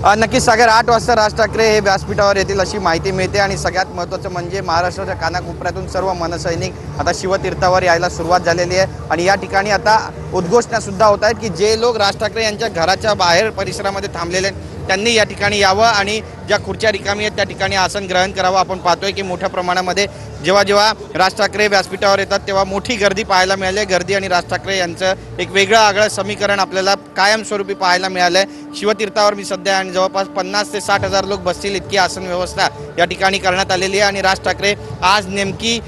नक्कीच सागर 8 वाजता राज ठाकरे हे व्यासपीठावर येतील अशी माहिती मिळते आणि सगळ्यात महत्त्वाचं म्हणजे महाराष्ट्राच्या कानाकोपऱ्यातून सर्व मनसैनिक आता शिवतीर्थावर यायला सुरुवात झालेली आहे आणि या ठिकाणी आता उद्घोषणा सुद्धा होत आहेत की जे लोक राज ठाकरे यांच्या घराच्या बाहेर परिसरामध्ये थांबलेले आहेत त्यांनी या ठिकाणी यावं आणि ज्या खुर्च्या रिकामी आहेत त्या ठिकाणी आसन ग्रहण करावं। आपण पाहतोय की मोठ्या प्रमाणामध्ये जेव्हा राज ठाकरे व्यासपीठावर येतात तेव्हा मोठी गर्दी पाहायला मिळाली। गर्दी आणि राज ठाकरे यांचं एक वेगळं आगळं समीकरण आपल्याला कायमस्वरूपी पाहायला मिळालंय। शिवतीर्थावर मी सध्या आणि जवळपास 50 ते 60 हजार लोक बसतील इतकी आसन व्यवस्था या ठिकाणी करण्यात आलेली आहे आणि राज ठाकरे आज नेमकी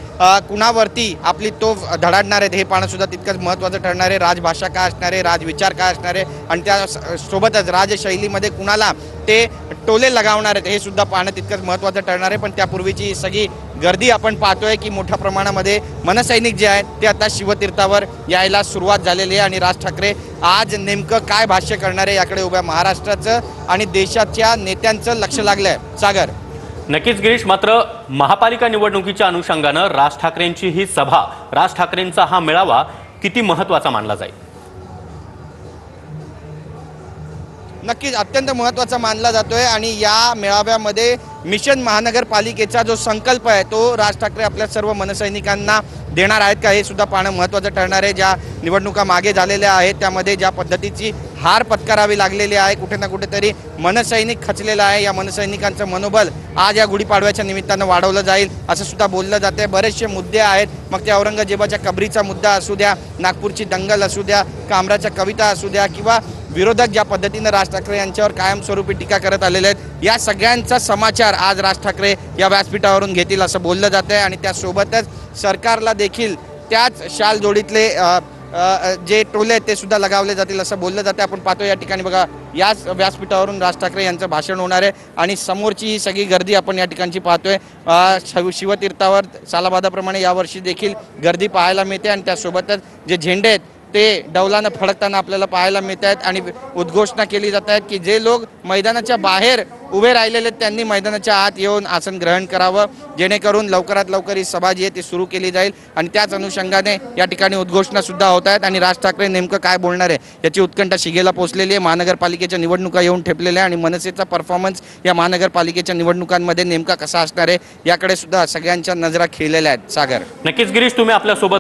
कुणावरती आपली तोफ धडाडणार आहेत हे पाहणं सुद्धा तितकंच महत्त्वाचं ठरणार आहे। राजभाषा काय असणार आहे, राजविचार काय असणार आहे आणि त्या सोबतच राजशैलीमध्ये कुणाला ते टोले लगावणार आहेत हे सुद्धा पाहणं तितकंच महत्त्वाचं ठरणार आहे। पण त्यापूर्वीची सगळी गर्दी आपण पाहतोय की मोठ्या प्रमाणामध्ये मनसैनिक जे आहेत ते आता शिवतीर्थावर यायला सुरुवात झालेली आहे आणि राज ठाकरे आज नेमकं काय भाष्य करणार आहे याकडे उभ्या महाराष्ट्राचं आणि देशाच्या नेत्यांचं लक्ष लागलंय। सागर नक्कीच गिरीश, मात्र महापालिका निवडणुकीच्या अनुषंगानं राज ठाकरेंची ही सभा, राज ठाकरेंचा हा मेळावा किती महत्त्वाचा मानला जाईल? नक्कीच अत्यंत महत्त्वाचा मानला जातोय आणि या मेळाव्यामध्ये मिशन महानगरपालिकेचा जो संकल्प आहे तो राज ठाकरे आपल्या सर्व मनसैनिकांना देणार आहेत का हे सुद्धा पाहणं महत्त्वाचं ठरणार आहे। ज्या निवडणुका मागे झालेल्या आहेत त्यामध्ये ज्या पद्धतीची हार पत्करावी लागलेली आहे कुठे ना कुठेतरी मनसैनिक खचलेला आहे। या मनसैनिकांचं मनोबल आज या गुढीपाडव्याच्या निमित्तानं वाढवलं जाईल असं सुद्धा बोललं जाते। बरेचसे मुद्दे आहेत, मग त्या औरंगजेबाच्या कबरीचा मुद्दा असू द्या, नागपूरची दंगल असू द्या, कामराच्या कविता असू द्या किंवा विरोधक ज्या पद्धतीनं राज ठाकरे यांच्यावर कायमस्वरूपी टीका करत आलेले आहेत या सगळ्यांचा समाचार आज राज ठाकरे या व्यासपीठावरून घेतील असं बोललं जातं आहे आणि त्यासोबतच सरकारला देखील त्याच शाल जोडीतले जे टोले आहेत ते सुद्धा लगावले जातील असं बोललं जातं। आपण पाहतो या ठिकाणी बघा याच व्यासपीठावरून राज ठाकरे यांचं भाषण होणार आहे आणि समोरची ही सगळी गर्दी आपण या ठिकाणची पाहतोय। शिवतीर्थावर सालाबादाप्रमाणे यावर्षी देखील गर्दी पाहायला मिळते आणि त्यासोबतच जे झेंडे आहेत ते डौलानं फडकताना आपल्याला पाहायला मिळत आहेत आणि उद्घोषणा केली जात आहेत की जे लोक मैदानाच्या बाहेर उभे राहिलेले आहेत त्यांनी मैदानाच्या आत येऊन आसन ग्रहण करावं जेणेकरून लवकरात लवकर ही सभा जी आहे ती सुरू केली जाईल आणि त्याच अनुषंगाने या ठिकाणी उद्घोषणा सुद्धा होत आहेत आणि राज ठाकरे नेमकं काय बोलणार आहे याची उत्कंठा शिगेला पोहोचलेली आहे। महानगरपालिकेच्या निवडणुका येऊन ठेपलेल्या आणि मनसेचा परफॉर्मन्स या महानगरपालिकेच्या निवडणुकांमध्ये नेमका कसा असणार आहे याकडे सुद्धा सगळ्यांच्या नजरा खिळलेल्या आहेत। सागर नक्कीच गिरीश, तुम्ही आपल्यासोबत